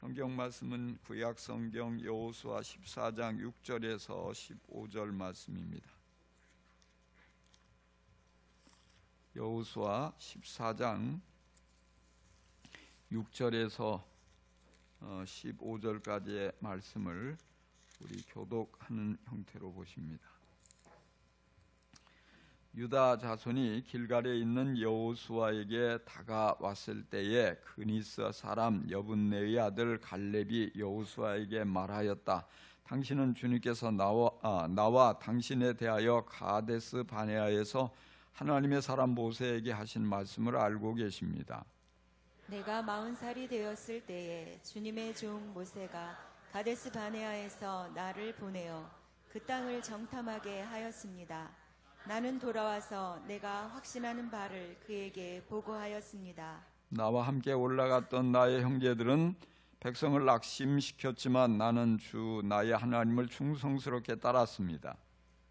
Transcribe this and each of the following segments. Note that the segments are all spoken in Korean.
성경 말씀은 구약 성경 여호수아 14장 6절에서 15절 말씀입니다. 여호수아 14장 6절에서 15절까지의 말씀을 우리 교독하는 형태로 보십니다. 유다 자손이 길갈에 있는 여호수아에게 다가왔을 때에 그니스 사람 여분네의 아들 갈렙이 여호수아에게 말하였다. 당신은 주님께서 나와 당신에 대하여 가데스 바네아에서 하나님의 사람 모세에게 하신 말씀을 알고 계십니다. 내가 40살이 되었을 때에 주님의 종 모세가 가데스 바네아에서 나를 보내어 그 땅을 정탐하게 하였습니다. 나는 돌아와서 내가 확신하는 바를 그에게 보고하였습니다. 나와 함께 올라갔던 나의 형제들은 백성을 낙심시켰지만 나는 주 나의 하나님을 충성스럽게 따랐습니다.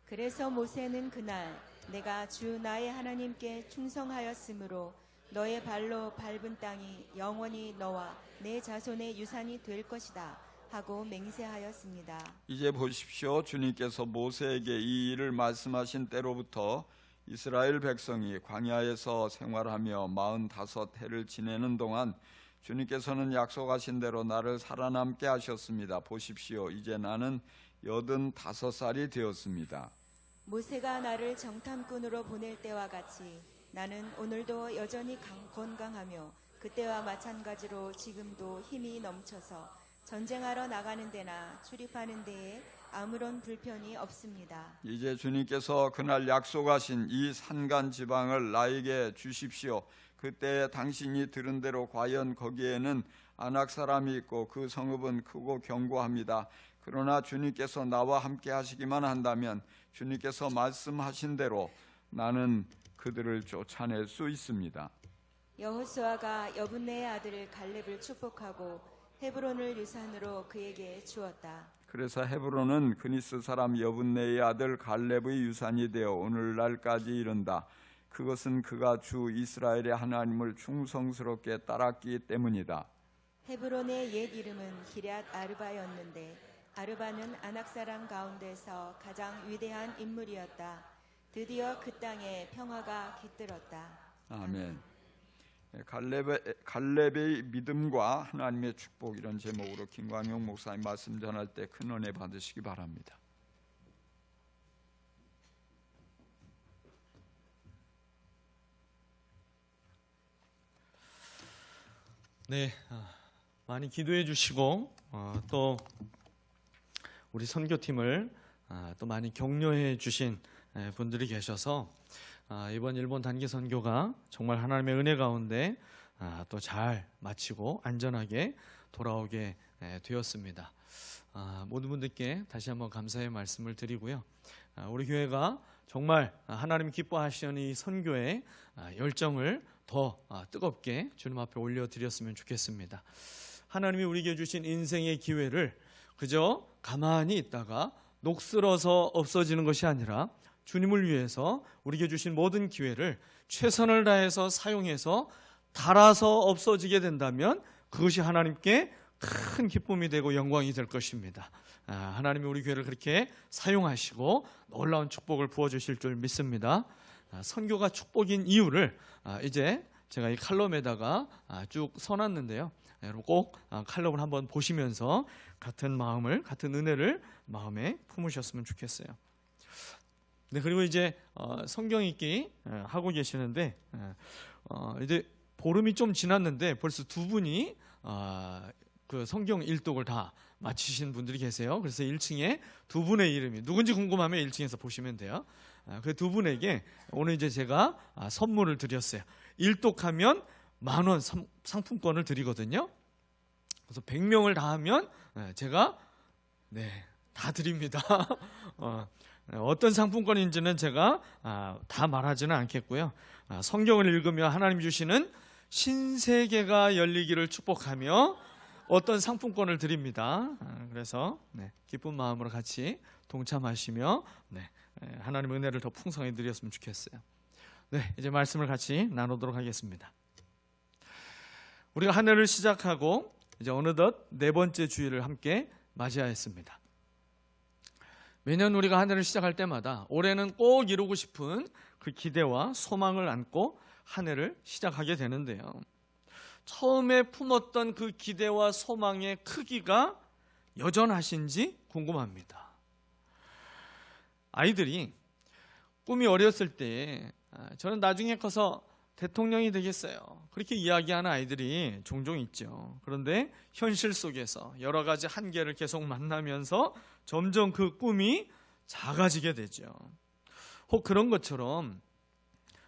그래서 모세는 그날 내가 주 나의 하나님께 충성하였으므로 너의 발로 밟은 땅이 영원히 너와 내 자손의 유산이 될 것이다 하고 맹세하였습니다. 이제 보십시오. 주님께서 모세에게 이 일을 말씀하신 때로부터 이스라엘 백성이 광야에서 생활하며 45해를 지내는 동안 주님께서는 약속하신 대로 나를 살아남게 하셨습니다. 보십시오. 이제 나는 85살이 되었습니다. 모세가 나를 정탐꾼으로 보낼 때와 같이 나는 오늘도 여전히 건강하며 그때와 마찬가지로 지금도 힘이 넘쳐서 전쟁하러 나가는 데나 출입하는 데에 아무런 불편이 없습니다. 이제 주님께서 그날 약속하신 이 산간 지방을 나에게 주십시오. 그때 당신이 들은 대로 과연 거기에는 아낙 사람이 있고 그 성읍은 크고 견고합니다. 그러나 주님께서 나와 함께 하시기만 한다면 주님께서 말씀하신 대로 나는 그들을 쫓아낼 수 있습니다. 여호수아가 여분네의 아들 갈렙을 축복하고 헤브론을 유산으로 그에게 주었다. 그래서 헤브론은 그니스 사람 여분네의 아들 갈렙의 유산이 되어 오늘날까지 이른다. 그것은 그가 주 이스라엘의 하나님을 충성스럽게 따랐기 때문이다. 헤브론의 옛 이름은 기럇 아르바였는데 아르바는 아낙 사람 가운데서 가장 위대한 인물이었다. 드디어 그 땅에 평화가 깃들었다. 아멘. 갈렙의 믿음과 하나님의 축복, 이런 제목으로 김광용 목사님 말씀 전할 때 큰 은혜 받으시기 바랍니다. 네, 많이 기도해 주시고 또 우리 선교팀을 또 많이 격려해 주신 분들이 계셔서 이번 일본 단기 선교가 정말 하나님의 은혜 가운데 또 잘 마치고 안전하게 돌아오게 되었습니다. 모든 분들께 다시 한번 감사의 말씀을 드리고요. 우리 교회가 정말 하나님 기뻐하시는 이 선교의 열정을 더 뜨겁게 주님 앞에 올려드렸으면 좋겠습니다. 하나님이 우리에게 주신 인생의 기회를 그저 가만히 있다가 녹슬어서 없어지는 것이 아니라 주님을 위해서 우리에게 주신 모든 기회를 최선을 다해서 사용해서 닳아서 없어지게 된다면 그것이 하나님께 큰 기쁨이 되고 영광이 될 것입니다. 하나님이 우리 교회를 그렇게 사용하시고 놀라운 축복을 부어주실 줄 믿습니다. 선교가 축복인 이유를 이제 제가 이 칼럼에다가 쭉 써놨는데요. 여러분 꼭 칼럼을 한번 보시면서 같은 마음을, 같은 은혜를 마음에 품으셨으면 좋겠어요. 네, 그리고 이제 성경 읽기 하고 계시는데 이제 보름이 좀 지났는데 벌써 두 분이 그 성경 일독을 다 마치신 분들이 계세요. 그래서 1층에 두 분의 이름이 누군지 궁금하면 1층에서 보시면 돼요. 그 두 분에게 오늘 이제 제가 선물을 드렸어요. 일독하면 10,000원 상품권을 드리거든요. 그래서 100명을 다 하면 제가 다 드립니다. 어떤 상품권인지는 제가 다 말하지는 않겠고요. 성경을 읽으며 하나님 주시는 신세계가 열리기를 축복하며 어떤 상품권을 드립니다. 그래서 기쁜 마음으로 같이 동참하시며 하나님의 은혜를 더 풍성히 드렸으면 좋겠어요. 이제 말씀을 같이 나누도록 하겠습니다. 우리가 한 해를 시작하고 이제 어느덧 4번째 주일을 함께 맞이하였습니다. 매년 우리가 한 해를 시작할 때마다 올해는 꼭 이루고 싶은 그 기대와 소망을 안고 한 해를 시작하게 되는데요. 처음에 품었던 그 기대와 소망의 크기가 여전하신지 궁금합니다. 아이들이 꿈이 어렸을 때 저는 나중에 커서 대통령이 되겠어요, 그렇게 이야기하는 아이들이 종종 있죠. 그런데 현실 속에서 여러 가지 한계를 계속 만나면서 점점 그 꿈이 작아지게 되죠. 혹 그런 것처럼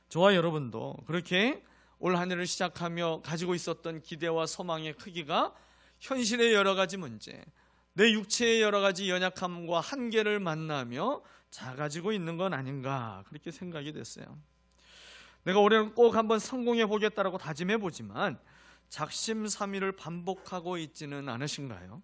저와 여러분도 그렇게 올 한 해를 시작하며 가지고 있었던 기대와 소망의 크기가 현실의 여러 가지 문제, 내 육체의 여러 가지 연약함과 한계를 만나며 작아지고 있는 건 아닌가, 그렇게 생각이 됐어요. 내가 올해는 꼭 한번 성공해 보겠다라고 다짐해 보지만 작심삼일을 반복하고 있지는 않으신가요?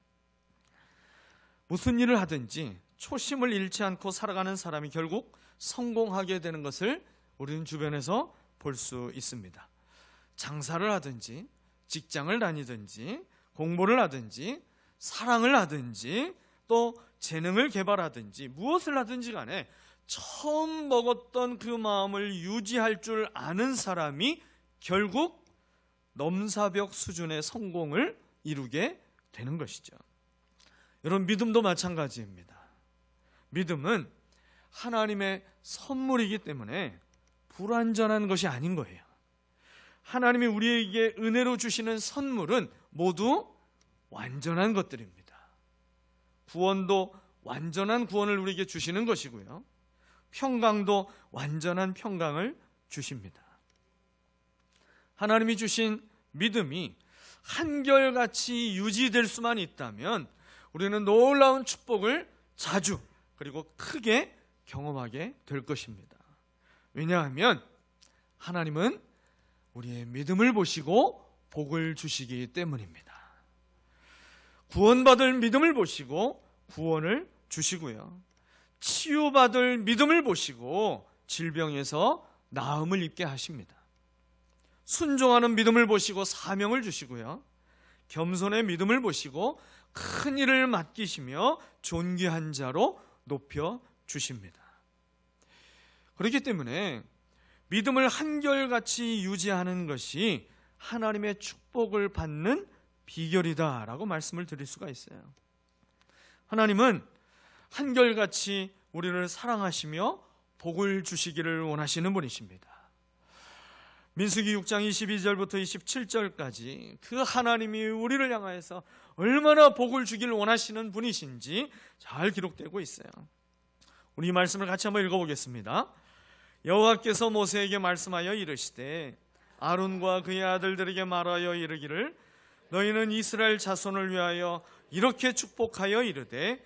무슨 일을 하든지 초심을 잃지 않고 살아가는 사람이 결국 성공하게 되는 것을 우리는 주변에서 볼 수 있습니다. 장사를 하든지 직장을 다니든지 공부를 하든지 사랑을 하든지 또 재능을 개발하든지 무엇을 하든지 간에 처음 먹었던 그 마음을 유지할 줄 아는 사람이 결국 넘사벽 수준의 성공을 이루게 되는 것이죠. 여러분, 믿음도 마찬가지입니다. 믿음은 하나님의 선물이기 때문에 불완전한 것이 아닌 거예요. 하나님이 우리에게 은혜로 주시는 선물은 모두 완전한 것들입니다. 구원도 완전한 구원을 우리에게 주시는 것이고요, 평강도 완전한 평강을 주십니다. 하나님이 주신 믿음이 한결같이 유지될 수만 있다면 우리는 놀라운 축복을 자주 그리고 크게 경험하게 될 것입니다. 왜냐하면 하나님은 우리의 믿음을 보시고 복을 주시기 때문입니다. 구원받을 믿음을 보시고 구원을 주시고요, 치유받을 믿음을 보시고 질병에서 나음을 입게 하십니다. 순종하는 믿음을 보시고 사명을 주시고요, 겸손의 믿음을 보시고 큰 일을 맡기시며 존귀한 자로 높여 주십니다. 그렇기 때문에 믿음을 한결같이 유지하는 것이 하나님의 축복을 받는 비결이다라고 말씀을 드릴 수가 있어요. 하나님은 한결같이 우리를 사랑하시며 복을 주시기를 원하시는 분이십니다. 민수기 6장 22절부터 27절까지 그 하나님이 우리를 향하여서 얼마나 복을 주기를 원하시는 분이신지 잘 기록되고 있어요. 우리 이 말씀을 같이 한번 읽어보겠습니다. 여호와께서 모세에게 말씀하여 이르시되 아론과 그의 아들들에게 말하여 이르기를 너희는 이스라엘 자손을 위하여 이렇게 축복하여 이르되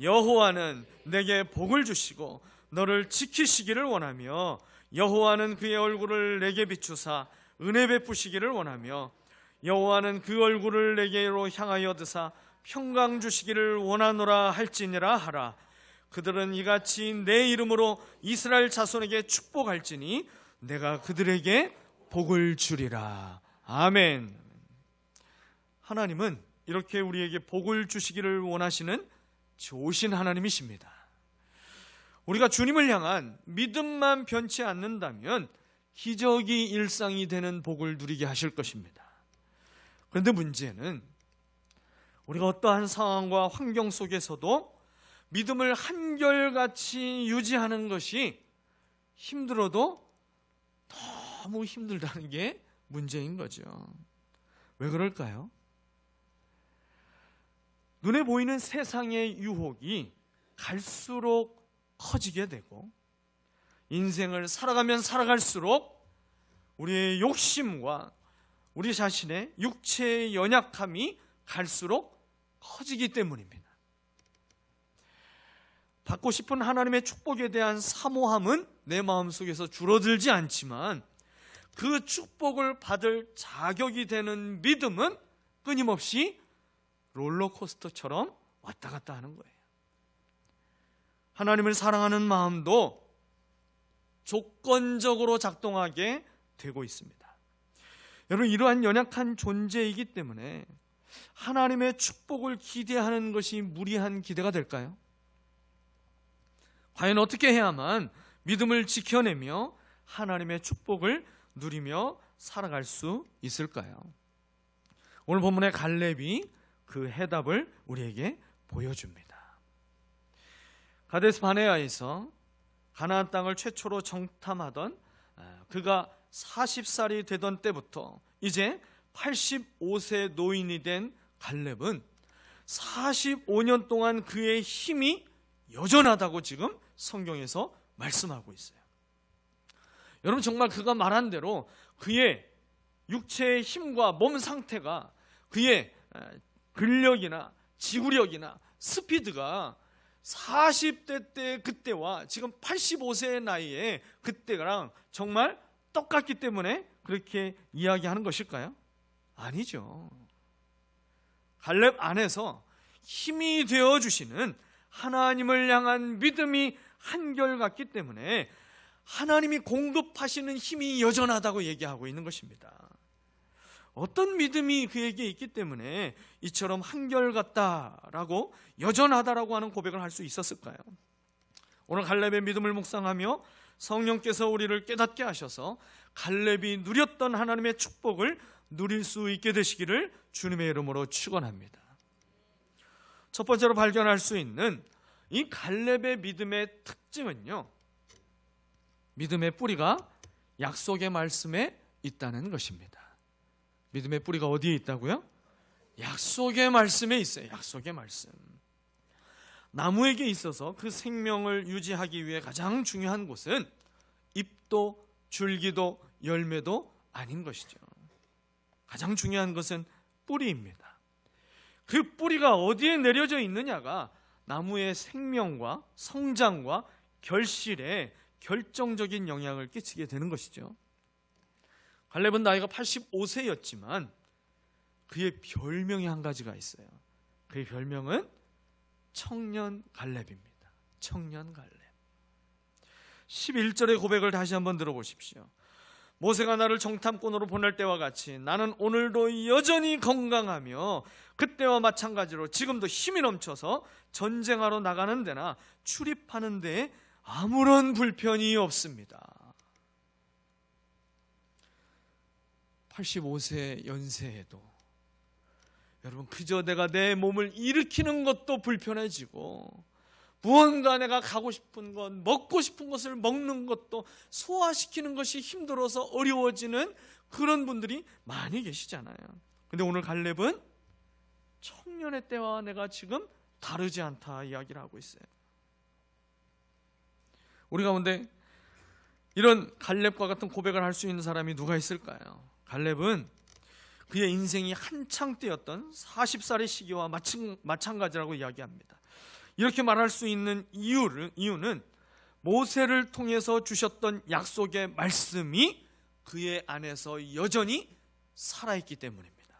여호와는 내게 복을 주시고 너를 지키시기를 원하며 여호와는 그의 얼굴을 내게 비추사 은혜 베푸시기를 원하며 여호와는 그 얼굴을 내게로 향하여 드사 평강 주시기를 원하노라 할지니라 하라. 그들은 이같이 내 이름으로 이스라엘 자손에게 축복할지니 내가 그들에게 복을 주리라. 아멘. 하나님은 이렇게 우리에게 복을 주시기를 원하시는 좋으신 하나님이십니다. 우리가 주님을 향한 믿음만 변치 않는다면 기적이 일상이 되는 복을 누리게 하실 것입니다. 그런데 문제는 우리가 어떠한 상황과 환경 속에서도 믿음을 한결같이 유지하는 것이 힘들어도 너무 힘들다는 게 문제인 거죠. 왜 그럴까요? 눈에 보이는 세상의 유혹이 갈수록 커지게 되고 인생을 살아가면 살아갈수록 우리의 욕심과 우리 자신의 육체의 연약함이 갈수록 커지기 때문입니다. 받고 싶은 하나님의 축복에 대한 사모함은 내 마음속에서 줄어들지 않지만 그 축복을 받을 자격이 되는 믿음은 끊임없이 롤러코스터처럼 왔다 갔다 하는 거예요. 하나님을 사랑하는 마음도 조건적으로 작동하게 되고 있습니다. 여러분, 이러한 연약한 존재이기 때문에 하나님의 축복을 기대하는 것이 무리한 기대가 될까요? 과연 어떻게 해야만 믿음을 지켜내며 하나님의 축복을 누리며 살아갈 수 있을까요? 오늘 본문의 갈렙이 그 해답을 우리에게 보여줍니다. 가데스 바네아에서 가나안 땅을 최초로 정탐하던 그가 40살이 되던 때부터 이제 85세 노인이 된 갈렙은 45년 동안 그의 힘이 여전하다고 지금 성경에서 말씀하고 있어요. 여러분, 정말 그가 말한 대로 그의 육체의 힘과 몸 상태가, 그의 근력이나 지구력이나 스피드가 40대 때 그때와 지금 85세의 나이에 그때랑 정말 똑같기 때문에 그렇게 이야기하는 것일까요? 아니죠. 갈렙 안에서 힘이 되어주시는 하나님을 향한 믿음이 한결같기 때문에 하나님이 공급하시는 힘이 여전하다고 얘기하고 있는 것입니다. 어떤 믿음이 그에게 있기 때문에 이처럼 한결같다라고, 여전하다라고 하는 고백을 할 수 있었을까요? 오늘 갈렙의 믿음을 묵상하며 성령께서 우리를 깨닫게 하셔서 갈렙이 누렸던 하나님의 축복을 누릴 수 있게 되시기를 주님의 이름으로 축원합니다. 첫 번째로 발견할 수 있는 이 갈렙의 믿음의 특징은요, 믿음의 뿌리가 약속의 말씀에 있다는 것입니다. 믿음의 뿌리가 어디에 있다고요? 약속의 말씀에 있어요. 약속의 말씀. 나무에게 있어서 그 생명을 유지하기 위해 가장 중요한 곳은 잎도 줄기도 열매도 아닌 것이죠. 가장 중요한 것은 뿌리입니다. 그 뿌리가 어디에 내려져 있느냐가 나무의 생명과 성장과 결실에 결정적인 영향을 끼치게 되는 것이죠. 갈렙은 나이가 85세였지만 그의 별명이 한 가지가 있어요. 그의 별명은 청년 갈렙입니다. 청년 갈렙. 11절의 고백을 다시 한번 들어보십시오. 모세가 나를 정탐꾼으로 보낼 때와 같이 나는 오늘도 여전히 건강하며 그때와 마찬가지로 지금도 힘이 넘쳐서 전쟁하러 나가는 데나 출입하는 데에 아무런 불편이 없습니다. 85세 연세에도 여러분, 그저 내가 내 몸을 일으키는 것도 불편해지고 무언가 내가 가고 싶은 것, 먹고 싶은 것을 먹는 것도 소화시키는 것이 힘들어서 어려워지는 그런 분들이 많이 계시잖아요. 근데 오늘 갈렙은 청년의 때와 내가 지금 다르지 않다 이야기를 하고 있어요. 우리 가운데 이런 갈렙과 같은 고백을 할 수 있는 사람이 누가 있을까요? 갈렙은 그의 인생이 한창 때였던 40살의 시기와 마찬가지라고 이야기합니다. 이렇게 말할 수 있는 이유는 모세를 통해서 주셨던 약속의 말씀이 그의 안에서 여전히 살아있기 때문입니다.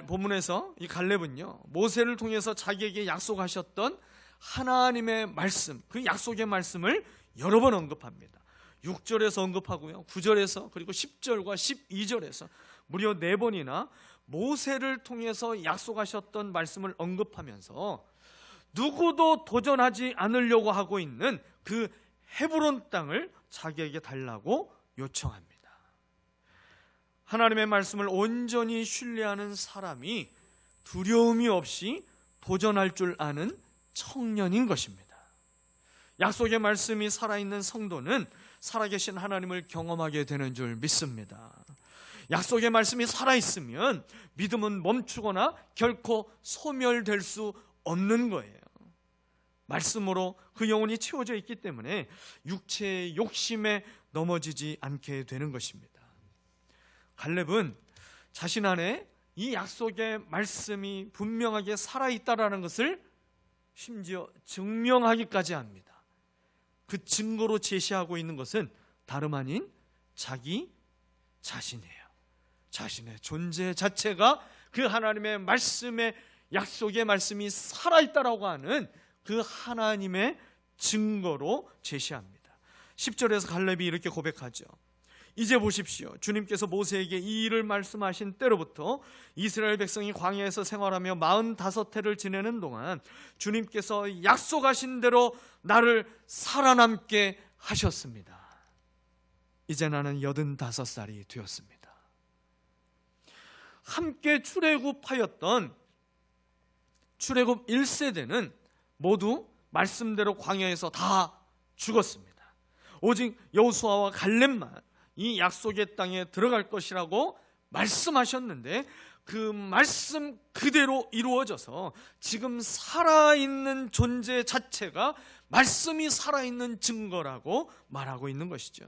본문에서 이 갈렙은요, 모세를 통해서 자기에게 약속하셨던 하나님의 말씀, 그 약속의 말씀을 여러 번 언급합니다. 6절에서 언급하고요, 9절에서 그리고 10절과 12절에서 무려 4번이나 모세를 통해서 약속하셨던 말씀을 언급하면서 누구도 도전하지 않으려고 하고 있는 그 헤브론 땅을 자기에게 달라고 요청합니다. 하나님의 말씀을 온전히 신뢰하는 사람이 두려움이 없이 도전할 줄 아는 청년인 것입니다. 약속의 말씀이 살아있는 성도는 살아계신 하나님을 경험하게 되는 줄 믿습니다. 약속의 말씀이 살아있으면 믿음은 멈추거나 결코 소멸될 수 없는 거예요. 말씀으로 그 영혼이 채워져 있기 때문에 육체의 욕심에 넘어지지 않게 되는 것입니다. 갈렙은 자신 안에 이 약속의 말씀이 분명하게 살아있다라는 것을 심지어 증명하기까지 합니다. 그 증거로 제시하고 있는 것은 다름 아닌 자기 자신이에요. 자신의 존재 자체가 그 하나님의 말씀의 약속의 말씀이 살아있다라고 하는 그 하나님의 증거로 제시합니다. 10절에서 갈렙이 이렇게 고백하죠. 이제 보십시오. 주님께서 모세에게 이 일을 말씀하신 때로부터 이스라엘 백성이 광야에서 생활하며 45해를 지내는 동안 주님께서 약속하신 대로 나를 살아남게 하셨습니다. 이제 나는 85살이 되었습니다. 함께 출애굽하였던 출애굽 1세대는 모두 말씀대로 광야에서 다 죽었습니다. 오직 여호수아와 갈렙만 이 약속의 땅에 들어갈 것이라고 말씀하셨는데 그 말씀 그대로 이루어져서 지금 살아있는 존재 자체가 말씀이 살아있는 증거라고 말하고 있는 것이죠.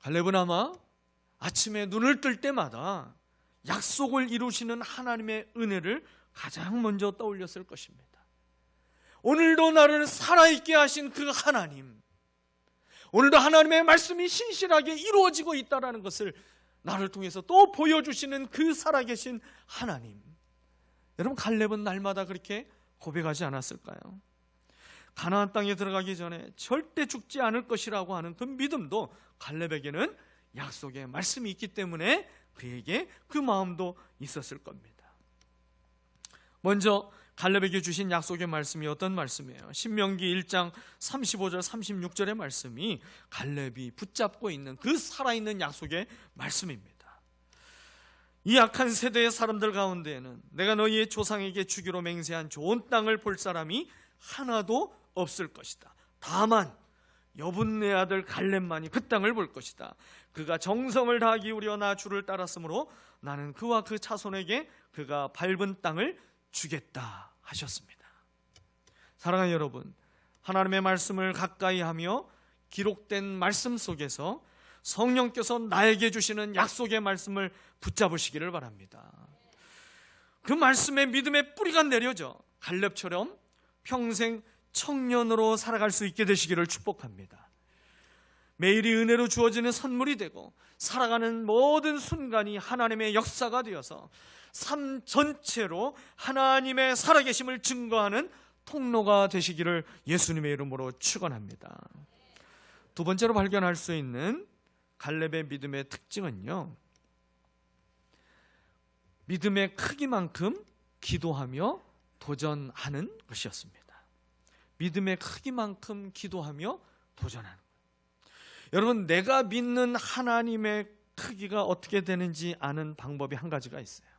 갈렙은 아마 아침에 눈을 뜰 때마다 약속을 이루시는 하나님의 은혜를 가장 먼저 떠올렸을 것입니다. 오늘도 나를 살아있게 하신 그 하나님, 오늘도 하나님의 말씀이 신실하게 이루어지고 있다는 것을 나를 통해서 또 보여주시는 그 살아계신 하나님. 여러분, 갈렙은 날마다 그렇게 고백하지 않았을까요? 가나안 땅에 들어가기 전에 절대 죽지 않을 것이라고 하는 그 믿음도 갈렙에게는 약속의 말씀이 있기 때문에 그에게 그 마음도 있었을 겁니다. 먼저 갈렙에게 주신 약속의 말씀이 어떤 말씀이에요? 신명기 1장 35절 36절의 말씀이 갈렙이 붙잡고 있는 그 살아있는 약속의 말씀입니다. 이 악한 세대의 사람들 가운데에는 내가 너희의 조상에게 주기로 맹세한 좋은 땅을 볼 사람이 하나도 없을 것이다. 다만 여분네 아들 갈렙만이 그 땅을 볼 것이다. 그가 정성을 다 기울여 나 주를 따랐으므로 나는 그와 그 자손에게 그가 밟은 땅을 주겠다 하셨습니다. 사랑하는 여러분, 하나님의 말씀을 가까이 하며 기록된 말씀 속에서 성령께서 나에게 주시는 약속의 말씀을 붙잡으시기를 바랍니다. 그 말씀에 믿음의 뿌리가 내려져 갈렙처럼 평생 청년으로 살아갈 수 있게 되시기를 축복합니다. 매일이 은혜로 주어지는 선물이 되고 살아가는 모든 순간이 하나님의 역사가 되어서 삶 전체로 하나님의 살아계심을 증거하는 통로가 되시기를 예수님의 이름으로 축원합니다. 두 번째로 발견할 수 있는 갈렙의 믿음의 특징은요, 믿음의 크기만큼 기도하며 도전하는 것이었습니다. 믿음의 크기만큼 기도하며 도전하는 것. 여러분, 내가 믿는 하나님의 크기가 어떻게 되는지 아는 방법이 한 가지가 있어요.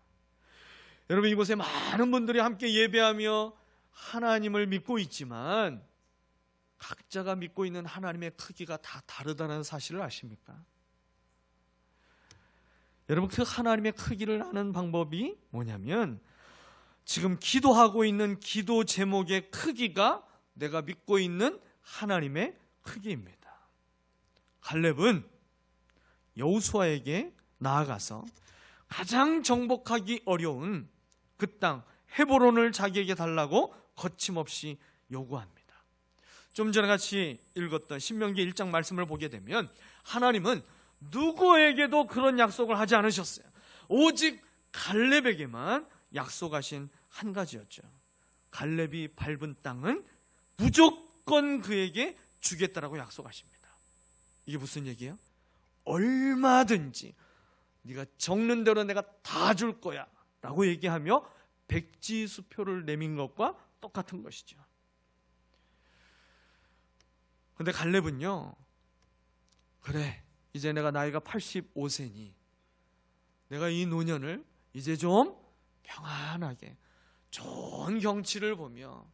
여러분, 이곳에 많은 분들이 함께 예배하며 하나님을 믿고 있지만 각자가 믿고 있는 하나님의 크기가 다 다르다는 사실을 아십니까? 여러분, 그 하나님의 크기를 아는 방법이 뭐냐면 지금 기도하고 있는 기도 제목의 크기가 내가 믿고 있는 하나님의 크기입니다. 갈렙은 여호수아에게 나아가서 가장 정복하기 어려운 그 땅 헤브론을 자기에게 달라고 거침없이 요구합니다. 좀 전에 같이 읽었던 신명기 1장 말씀을 보게 되면 하나님은 누구에게도 그런 약속을 하지 않으셨어요. 오직 갈렙에게만 약속하신 한 가지였죠. 갈렙이 밟은 땅은 무조건 그에게 주겠다라고 약속하십니다. 이게 무슨 얘기예요? 얼마든지 네가 적는 대로 내가 다 줄 거야 라고 얘기하며 백지수표를 내민 것과 똑같은 것이죠. 그런데 갈렙은요, 그래, 이제 내가 나이가 85세니 내가 이 노년을 이제 좀 평안하게 좋은 경치를 보며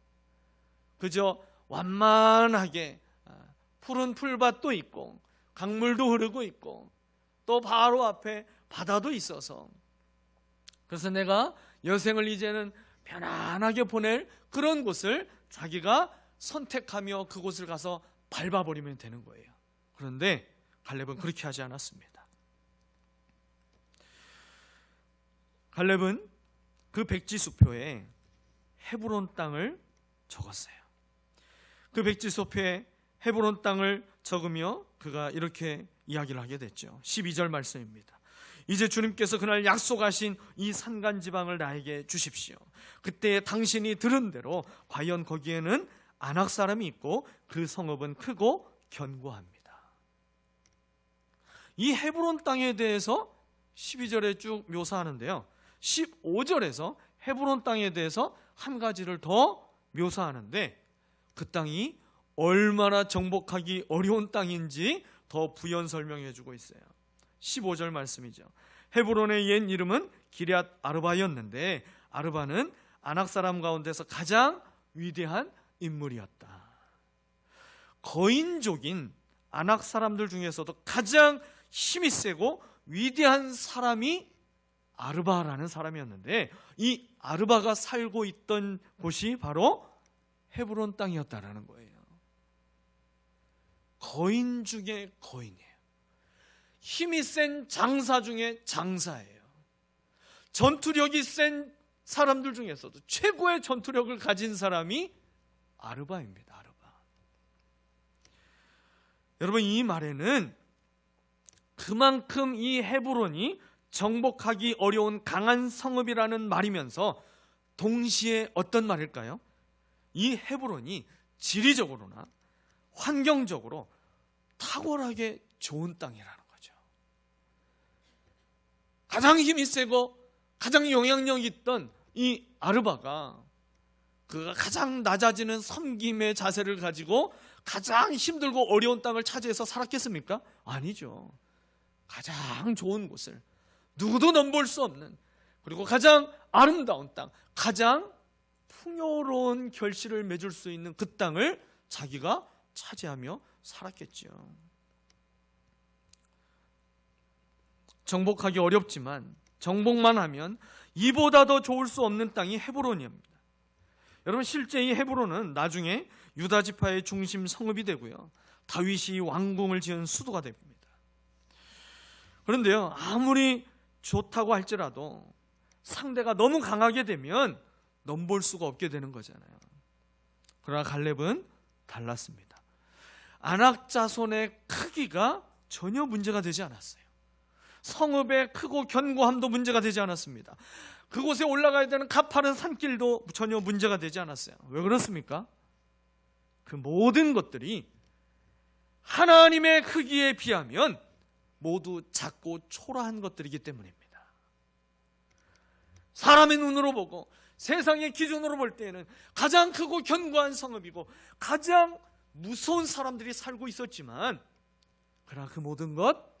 그저 완만하게 푸른 풀밭도 있고 강물도 흐르고 있고 또 바로 앞에 바다도 있어서 그래서 내가 여생을 이제는 편안하게 보낼 그런 곳을 자기가 선택하며 그곳을 가서 밟아버리면 되는 거예요. 그런데 갈렙은 그렇게 하지 않았습니다. 갈렙은 그 백지수표에 헤브론 땅을 적었어요. 그 백지수표에 헤브론 땅을 적으며 그가 이렇게 이야기를 하게 됐죠. 12절 말씀입니다. 이제 주님께서 그날 약속하신 이 산간지방을 나에게 주십시오. 그때 당신이 들은 대로 과연 거기에는 아낙 사람이 있고 그 성읍은 크고 견고합니다. 이 헤브론 땅에 대해서 12절에 쭉 묘사하는데요, 15절에서 헤브론 땅에 대해서 한 가지를 더 묘사하는데, 그 땅이 얼마나 정복하기 어려운 땅인지 더 부연 설명해 주고 있어요. 15절 말씀이죠. 헤브론의 옛 이름은 기럇 아르바였는데 아르바는 아낙 사람 가운데서 가장 위대한 인물이었다. 거인족인 아낙 사람들 중에서도 가장 힘이 세고 위대한 사람이 아르바라는 사람이었는데, 이 아르바가 살고 있던 곳이 바로 헤브론 땅이었다라는 거예요. 거인 중에 거인이에요. 힘이 센 장사 중에 장사예요. 전투력이 센 사람들 중에서도 최고의 전투력을 가진 사람이 아르바입니다. 아르바. 여러분, 이 말에는 그만큼 이 헤브론이 정복하기 어려운 강한 성읍이라는 말이면서 동시에 어떤 말일까요? 이 헤브론이 지리적으로나 환경적으로 탁월하게 좋은 땅이라는 거죠. 가장 힘이 세고 가장 영향력 있던 이 아르바가 그가 가장 낮아지는 섬김의 자세를 가지고 가장 힘들고 어려운 땅을 차지해서 살았겠습니까? 아니죠. 가장 좋은 곳을, 누구도 넘볼 수 없는, 그리고 가장 아름다운 땅, 가장 풍요로운 결실을 맺을 수 있는 그 땅을 자기가 차지하며 살았겠죠. 정복하기 어렵지만 정복만 하면 이보다 더 좋을 수 없는 땅이 헤브론입니다. 여러분, 실제 이 헤브론은 나중에 유다 지파의 중심 성읍이 되고요, 다윗이 왕궁을 지은 수도가 됩니다. 그런데요, 아무리 좋다고 할지라도 상대가 너무 강하게 되면 넘볼 수가 없게 되는 거잖아요. 그러나 갈렙은 달랐습니다. 아낙 자손의 크기가 전혀 문제가 되지 않았어요. 성읍의 크고 견고함도 문제가 되지 않았습니다. 그곳에 올라가야 되는 가파른 산길도 전혀 문제가 되지 않았어요. 왜 그렇습니까? 그 모든 것들이 하나님의 크기에 비하면 모두 작고 초라한 것들이기 때문입니다. 사람의 눈으로 보고 세상의 기준으로 볼 때에는 가장 크고 견고한 성읍이고 가장 무서운 사람들이 살고 있었지만, 그러나 그 모든 것,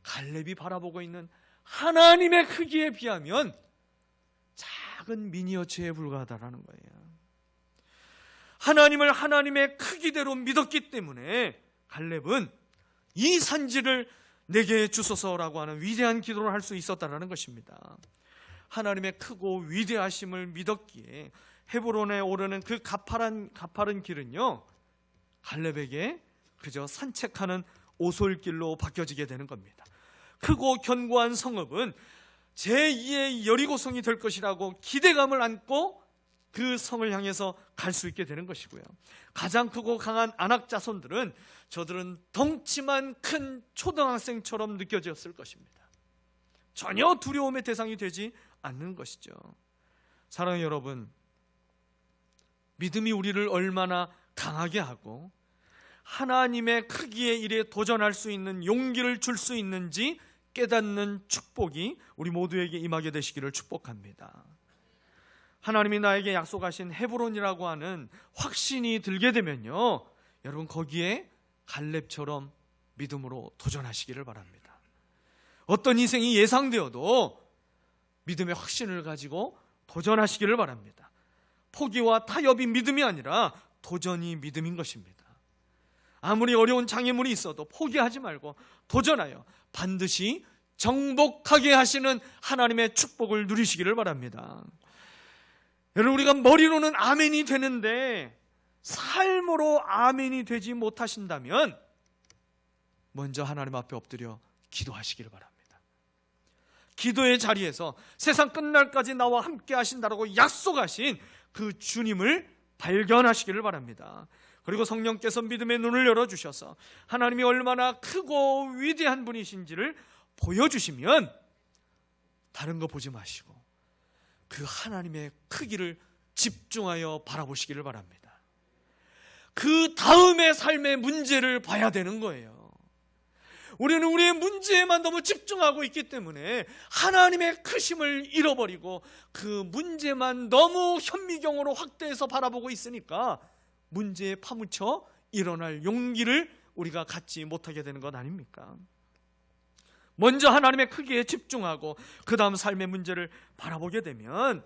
갈렙이 바라보고 있는 하나님의 크기에 비하면 작은 미니어처에 불과하다라는 거예요. 하나님을 하나님의 크기대로 믿었기 때문에 갈렙은 이 산지를 내게 주소서라고 하는 위대한 기도를 할 수 있었다라는 것입니다. 하나님의 크고 위대하심을 믿었기에 헤브론에 오르는 그 가파른 길은요, 갈렙에게 그저 산책하는 오솔길로 바뀌어지게 되는 겁니다. 크고 견고한 성읍은 제2의 여리고성이 될 것이라고 기대감을 안고 그 성을 향해서 갈 수 있게 되는 것이고요, 가장 크고 강한 아낙 자손들은 저들은 덩치만 큰 초등학생처럼 느껴졌을 것입니다. 전혀 두려움의 대상이 되지 않는 것이죠. 사랑하는 여러분, 믿음이 우리를 얼마나 강하게 하고 하나님의 크기의 일에 도전할 수 있는 용기를 줄 수 있는지 깨닫는 축복이 우리 모두에게 임하게 되시기를 축복합니다. 하나님이 나에게 약속하신 헤브론이라고 하는 확신이 들게 되면요, 여러분, 거기에 갈렙처럼 믿음으로 도전하시기를 바랍니다. 어떤 희생이 예상되어도 믿음의 확신을 가지고 도전하시기를 바랍니다. 포기와 타협이 믿음이 아니라 도전이 믿음인 것입니다. 아무리 어려운 장애물이 있어도 포기하지 말고 도전하여 반드시 정복하게 하시는 하나님의 축복을 누리시기를 바랍니다. 여러분, 우리가 머리로는 아멘이 되는데 삶으로 아멘이 되지 못하신다면 먼저 하나님 앞에 엎드려 기도하시기를 바랍니다. 기도의 자리에서 세상 끝날까지 나와 함께 하신다라고 약속하신 그 주님을 발견하시기를 바랍니다. 그리고 성령께서 믿음의 눈을 열어주셔서 하나님이 얼마나 크고 위대한 분이신지를 보여주시면 다른 거 보지 마시고 그 하나님의 크기를 집중하여 바라보시기를 바랍니다. 그 다음의 삶의 문제를 봐야 되는 거예요. 우리는 우리의 문제에만 너무 집중하고 있기 때문에 하나님의 크심을 잃어버리고 그 문제만 너무 현미경으로 확대해서 바라보고 있으니까 문제에 파묻혀 일어날 용기를 우리가 갖지 못하게 되는 것 아닙니까? 먼저 하나님의 크기에 집중하고 그 다음 삶의 문제를 바라보게 되면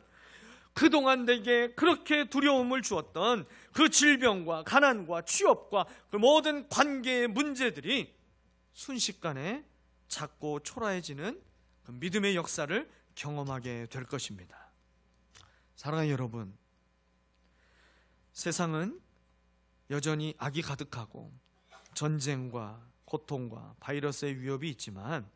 그동안 내게 그렇게 두려움을 주었던 그 질병과 가난과 취업과 그 모든 관계의 문제들이 순식간에 작고 초라해지는 그 믿음의 역사를 경험하게 될 것입니다. 사랑하는 여러분, 세상은 여전히 악이 가득하고 전쟁과 고통과 바이러스의 위협이 있지만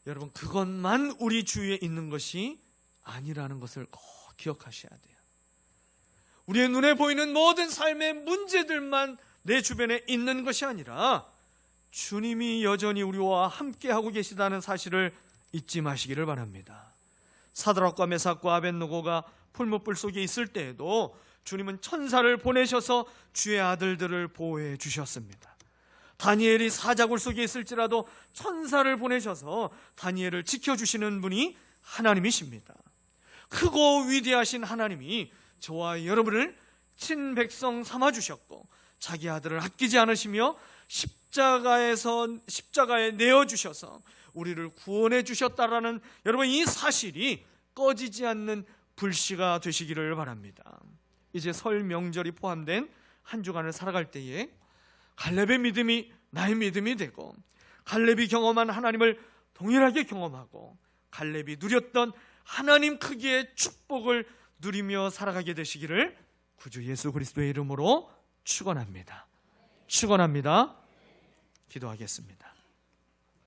여러분, 그것만 우리 주위에 있는 것이 아니라는 것을 꼭 기억하셔야 돼요. 우리의 눈에 보이는 모든 삶의 문제들만 내 주변에 있는 것이 아니라 주님이 여전히 우리와 함께하고 계시다는 사실을 잊지 마시기를 바랍니다. 사드락과 메삭과 아벳느고가 풀무불 속에 있을 때에도 주님은 천사를 보내셔서 주의 아들들을 보호해 주셨습니다. 다니엘이 사자굴 속에 있을지라도 천사를 보내셔서 다니엘을 지켜주시는 분이 하나님이십니다. 크고 위대하신 하나님이 저와 여러분을 친백성 삼아주셨고 자기 아들을 아끼지 않으시며 십자가에 내어주셔서 우리를 구원해 주셨다라는 여러분, 이 사실이 꺼지지 않는 불씨가 되시기를 바랍니다. 이제 설 명절이 포함된 한 주간을 살아갈 때에 갈렙의 믿음이 나의 믿음이 되고 갈렙이 경험한 하나님을 동일하게 경험하고 갈렙이 누렸던 하나님 크기의 축복을 누리며 살아가게 되시기를 구주 예수 그리스도의 이름으로 축원합니다. 축원합니다. 기도하겠습니다.